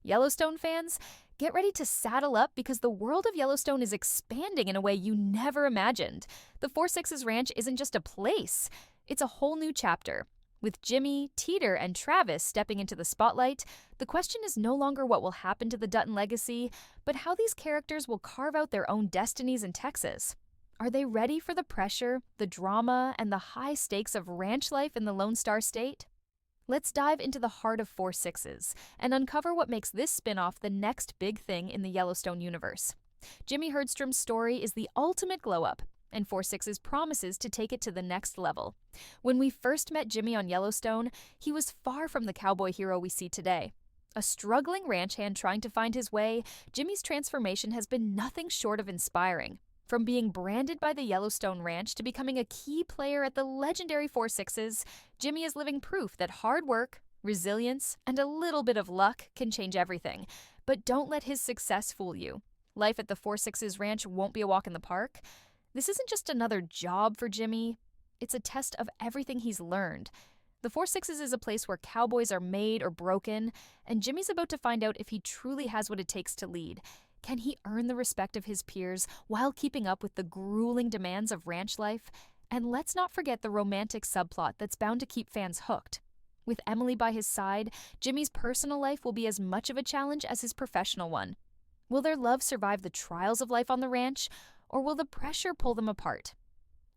Yellowstone fans, get ready to saddle up because the world of Yellowstone is expanding in a way you never imagined. The Four Sixes Ranch isn't just a place, it's a whole new chapter. With Jimmy, Teeter, and Travis stepping into the spotlight, the question is no longer what will happen to the Dutton legacy, but how these characters will carve out their own destinies in Texas. Are they ready for the pressure, the drama, and the high stakes of ranch life in the Lone Star State? Let's dive into the heart of Four Sixes and uncover what makes this spin-off the next big thing in the Yellowstone universe. Jimmy Herdstrom's story is the ultimate glow-up, and Four Sixes promises to take it to the next level. When we first met Jimmy on Yellowstone, he was far from the cowboy hero we see today. A struggling ranch hand trying to find his way, Jimmy's transformation has been nothing short of inspiring. From being branded by the Yellowstone Ranch to becoming a key player at the legendary Four Sixes, Jimmy is living proof that hard work, resilience, and a little bit of luck can change everything. But don't let his success fool you. Life at the Four Sixes Ranch won't be a walk in the park. This isn't just another job for Jimmy. It's a test of everything he's learned. The Four Sixes is a place where cowboys are made or broken, and Jimmy's about to find out if he truly has what it takes to lead. Can he earn the respect of his peers while keeping up with the grueling demands of ranch life? And let's not forget the romantic subplot that's bound to keep fans hooked. With Emily by his side, Jimmy's personal life will be as much of a challenge as his professional one. Will their love survive the trials of life on the ranch, or will the pressure pull them apart?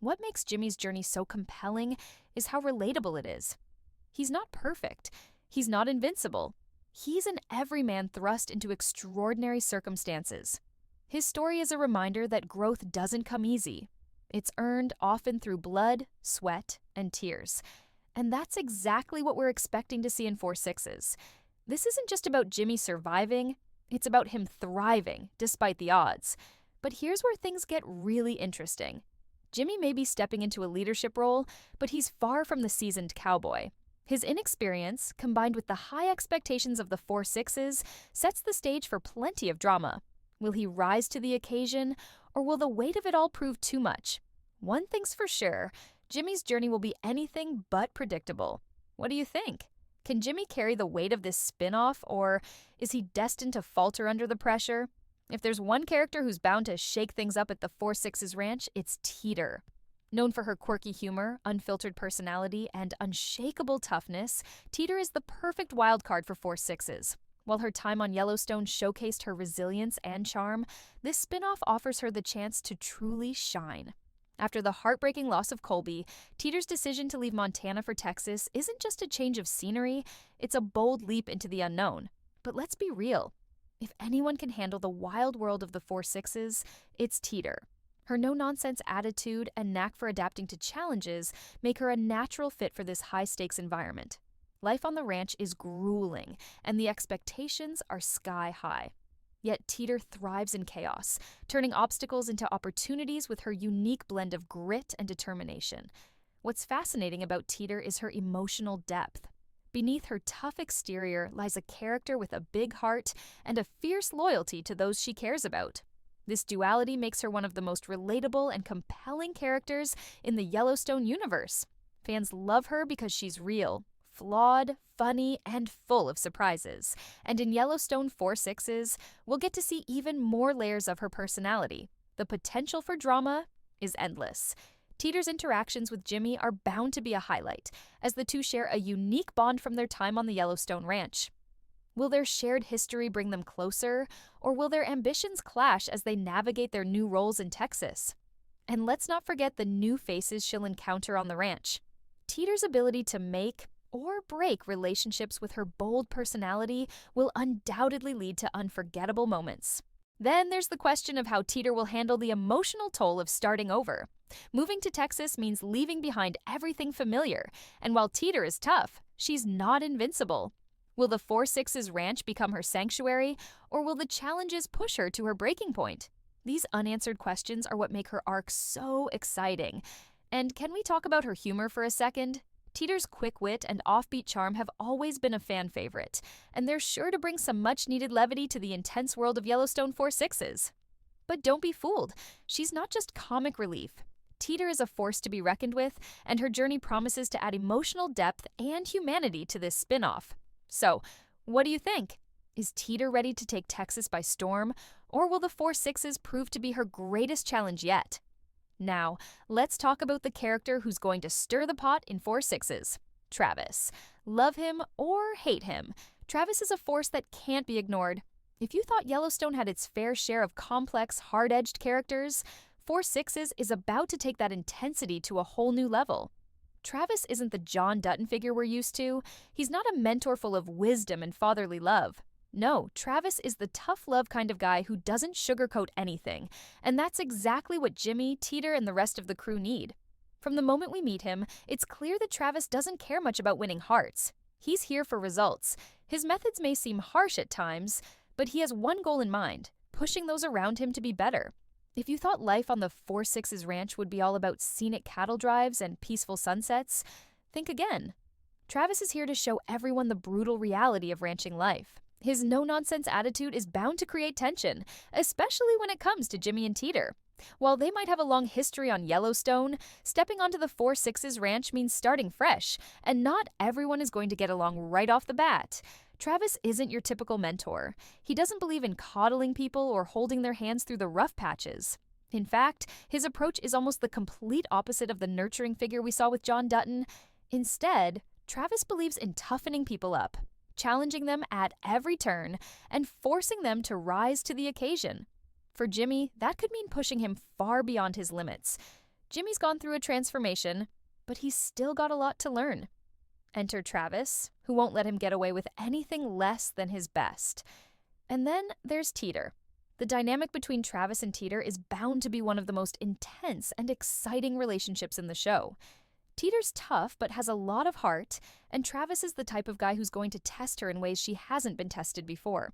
What makes Jimmy's journey so compelling is how relatable it is. He's not perfect. He's not invincible. He's an everyman thrust into extraordinary circumstances. His story is a reminder that growth doesn't come easy. It's earned often through blood, sweat, and tears. And that's exactly what we're expecting to see in Four Sixes. This isn't just about Jimmy surviving, it's about him thriving, despite the odds. But here's where things get really interesting. Jimmy may be stepping into a leadership role, but he's far from the seasoned cowboy. His inexperience, combined with the high expectations of the Four Sixes, sets the stage for plenty of drama. Will he rise to the occasion, or will the weight of it all prove too much? One thing's for sure, Jimmy's journey will be anything but predictable. What do you think? Can Jimmy carry the weight of this spin-off, or is he destined to falter under the pressure? If there's one character who's bound to shake things up at the Four Sixes Ranch, it's Teeter. Known for her quirky humor, unfiltered personality, and unshakable toughness, Teeter is the perfect wild card for Four Sixes. While her time on Yellowstone showcased her resilience and charm, this spin-off offers her the chance to truly shine. After the heartbreaking loss of Colby, Teeter's decision to leave Montana for Texas isn't just a change of scenery, it's a bold leap into the unknown. But let's be real. If anyone can handle the wild world of the Four Sixes, it's Teeter. Her no-nonsense attitude and knack for adapting to challenges make her a natural fit for this high-stakes environment. Life on the ranch is grueling, and the expectations are sky-high. Yet Teeter thrives in chaos, turning obstacles into opportunities with her unique blend of grit and determination. What's fascinating about Teeter is her emotional depth. Beneath her tough exterior lies a character with a big heart and a fierce loyalty to those she cares about. This duality makes her one of the most relatable and compelling characters in the Yellowstone universe. Fans love her because she's real, flawed, funny, and full of surprises. And in Yellowstone Four Sixes, we'll get to see even more layers of her personality. The potential for drama is endless. Teeter's interactions with Jimmy are bound to be a highlight, as the two share a unique bond from their time on the Yellowstone Ranch. Will their shared history bring them closer, or will their ambitions clash as they navigate their new roles in Texas? And let's not forget the new faces she'll encounter on the ranch. Teeter's ability to make or break relationships with her bold personality will undoubtedly lead to unforgettable moments. Then there's the question of how Teeter will handle the emotional toll of starting over. Moving to Texas means leaving behind everything familiar, and while Teeter is tough, she's not invincible. Will the Four Sixes Ranch become her sanctuary, or will the challenges push her to her breaking point? These unanswered questions are what make her arc so exciting. And can we talk about her humor for a second? Teeter's quick wit and offbeat charm have always been a fan favorite, and they're sure to bring some much-needed levity to the intense world of Yellowstone Four Sixes. But don't be fooled, she's not just comic relief. Teeter is a force to be reckoned with, and her journey promises to add emotional depth and humanity to this spin-off. So, what do you think? Is Teeter ready to take Texas by storm, or will the four sixes prove to be her greatest challenge yet? Now, let's talk about the character who's going to stir the pot in four sixes. Travis. Love him or hate him, Travis is a force that can't be ignored. If you thought Yellowstone had its fair share of complex, hard-edged characters, four sixes is about to take that intensity to a whole new level. Travis isn't the John Dutton figure we're used to. He's not a mentor full of wisdom and fatherly love. No, Travis is the tough love kind of guy who doesn't sugarcoat anything, and that's exactly what Jimmy, Teeter, and the rest of the crew need. From the moment we meet him, it's clear that Travis doesn't care much about winning hearts. He's here for results. His methods may seem harsh at times, but he has one goal in mind: pushing those around him to be better. If you thought life on the Four Sixes Ranch would be all about scenic cattle drives and peaceful sunsets, think again. Travis is here to show everyone the brutal reality of ranching life. His no-nonsense attitude is bound to create tension, especially when it comes to Jimmy and Teeter. While they might have a long history on Yellowstone, stepping onto the Four Sixes Ranch means starting fresh, and not everyone is going to get along right off the bat. Travis isn't your typical mentor. He doesn't believe in coddling people or holding their hands through the rough patches. In fact, his approach is almost the complete opposite of the nurturing figure we saw with John Dutton. Instead, Travis believes in toughening people up, challenging them at every turn, and forcing them to rise to the occasion. For Jimmy, that could mean pushing him far beyond his limits. Jimmy's gone through a transformation, but he's still got a lot to learn. Enter Travis, who won't let him get away with anything less than his best. And then there's Teeter. The dynamic between Travis and Teeter is bound to be one of the most intense and exciting relationships in the show. Teeter's tough but has a lot of heart, and Travis is the type of guy who's going to test her in ways she hasn't been tested before.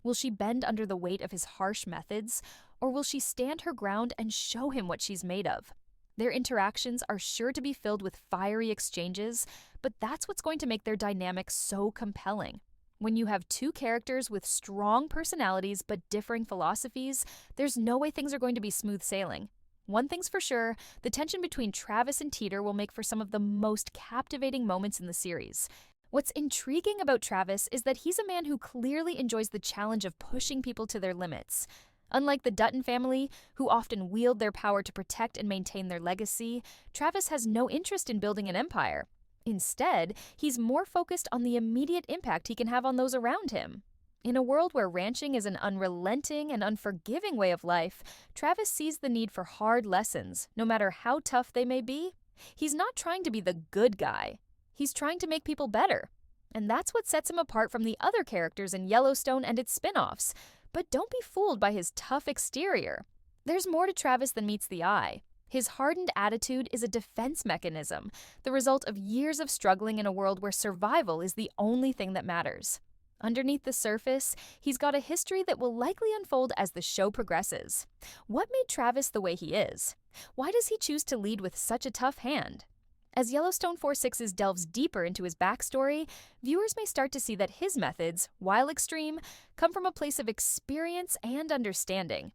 Will she bend under the weight of his harsh methods, or will she stand her ground and show him what she's made of? Their interactions are sure to be filled with fiery exchanges, but that's what's going to make their dynamic so compelling. When you have two characters with strong personalities but differing philosophies, there's no way things are going to be smooth sailing. One thing's for sure, the tension between Travis and Teeter will make for some of the most captivating moments in the series. What's intriguing about Travis is that he's a man who clearly enjoys the challenge of pushing people to their limits. Unlike the Dutton family, who often wield their power to protect and maintain their legacy, Travis has no interest in building an empire. Instead, he's more focused on the immediate impact he can have on those around him. In a world where ranching is an unrelenting and unforgiving way of life, Travis sees the need for hard lessons, no matter how tough they may be. He's not trying to be the good guy. He's trying to make people better. And that's what sets him apart from the other characters in Yellowstone and its spin-offs. But don't be fooled by his tough exterior. There's more to Travis than meets the eye. His hardened attitude is a defense mechanism, the result of years of struggling in a world where survival is the only thing that matters. Underneath the surface, he's got a history that will likely unfold as the show progresses. What made Travis the way he is? Why does he choose to lead with such a tough hand? As Yellowstone 4 Sixes delves deeper into his backstory, viewers may start to see that his methods, while extreme, come from a place of experience and understanding.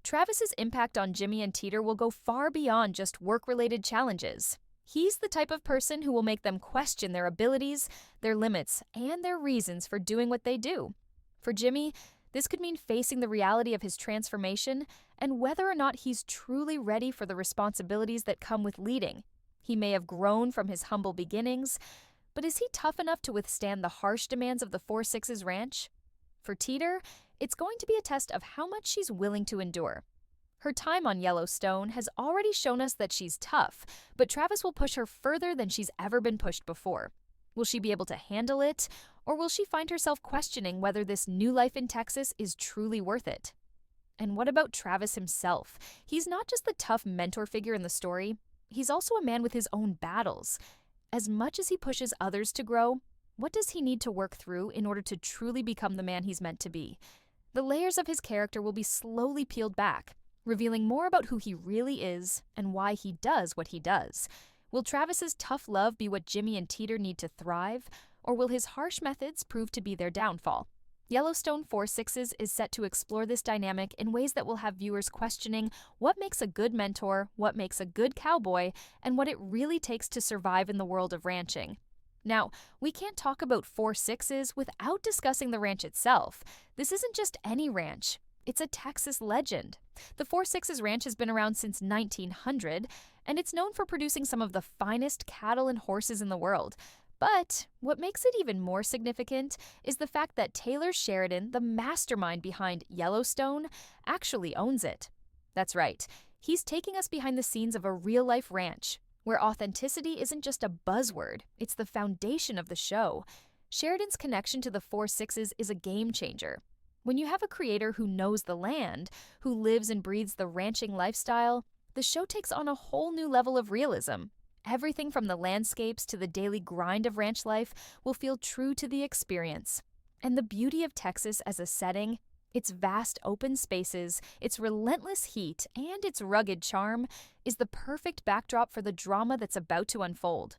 Travis's impact on Jimmy and Teeter will go far beyond just work-related challenges. He's the type of person who will make them question their abilities, their limits, and their reasons for doing what they do. For Jimmy, this could mean facing the reality of his transformation and whether or not he's truly ready for the responsibilities that come with leading. He may have grown from his humble beginnings, but is he tough enough to withstand the harsh demands of the Four Sixes Ranch? For Teeter, it's going to be a test of how much she's willing to endure. Her time on Yellowstone has already shown us that she's tough, but Travis will push her further than she's ever been pushed before. Will she be able to handle it, or will she find herself questioning whether this new life in Texas is truly worth it? And what about Travis himself? He's not just the tough mentor figure in the story. He's also a man with his own battles. As much as he pushes others to grow, what does he need to work through in order to truly become the man he's meant to be? The layers of his character will be slowly peeled back, revealing more about who he really is and why he does what he does. Will Travis's tough love be what Jimmy and Teeter need to thrive, or will his harsh methods prove to be their downfall? Yellowstone 4 Sixes is set to explore this dynamic in ways that will have viewers questioning what makes a good mentor, what makes a good cowboy, and what it really takes to survive in the world of ranching. Now, we can't talk about Four Sixes without discussing the ranch itself. This isn't just any ranch. It's a Texas legend. The Four Sixes Ranch has been around since 1900, and it's known for producing some of the finest cattle and horses in the world. But what makes it even more significant is the fact that Taylor Sheridan, the mastermind behind Yellowstone, actually owns it. That's right, he's taking us behind the scenes of a real-life ranch, where authenticity isn't just a buzzword, it's the foundation of the show. Sheridan's connection to the Four Sixes is a game changer. When you have a creator who knows the land, who lives and breathes the ranching lifestyle, the show takes on a whole new level of realism. Everything from the landscapes to the daily grind of ranch life will feel true to the experience. And the beauty of Texas as a setting, its vast open spaces, its relentless heat, and its rugged charm, is the perfect backdrop for the drama that's about to unfold.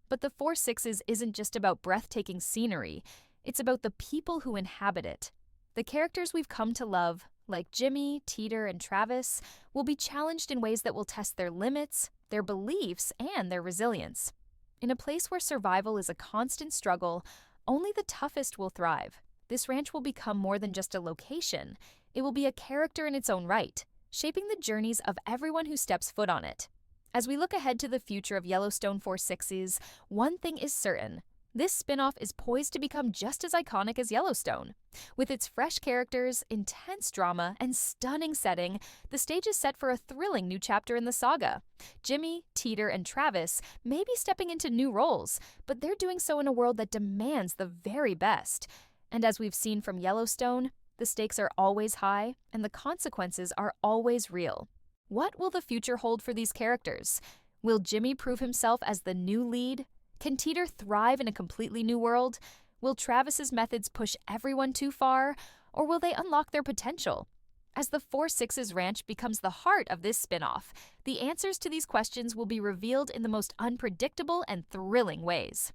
But the Four Sixes isn't just about breathtaking scenery, it's about the people who inhabit it. The characters we've come to love, like Jimmy, Teeter, and Travis, will be challenged in ways that will test their limits, their beliefs, and their resilience. In a place where survival is a constant struggle, only the toughest will thrive. This ranch will become more than just a location. It will be a character in its own right, shaping the journeys of everyone who steps foot on it. As we look ahead to the future of Yellowstone Four Sixes, one thing is certain. This spin-off is poised to become just as iconic as Yellowstone. With its fresh characters, intense drama, and stunning setting, the stage is set for a thrilling new chapter in the saga. Jimmy, Teeter, and Travis may be stepping into new roles, but they're doing so in a world that demands the very best. And as we've seen from Yellowstone, the stakes are always high, and the consequences are always real. What will the future hold for these characters? Will Jimmy prove himself as the new lead? Can Teeter thrive in a completely new world? Will Travis's methods push everyone too far, or will they unlock their potential? As the Four Sixes Ranch becomes the heart of this spin-off, the answers to these questions will be revealed in the most unpredictable and thrilling ways.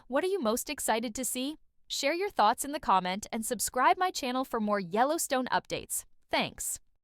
What are you most excited to see? Share your thoughts in the comment and subscribe my channel for more Yellowstone updates. Thanks.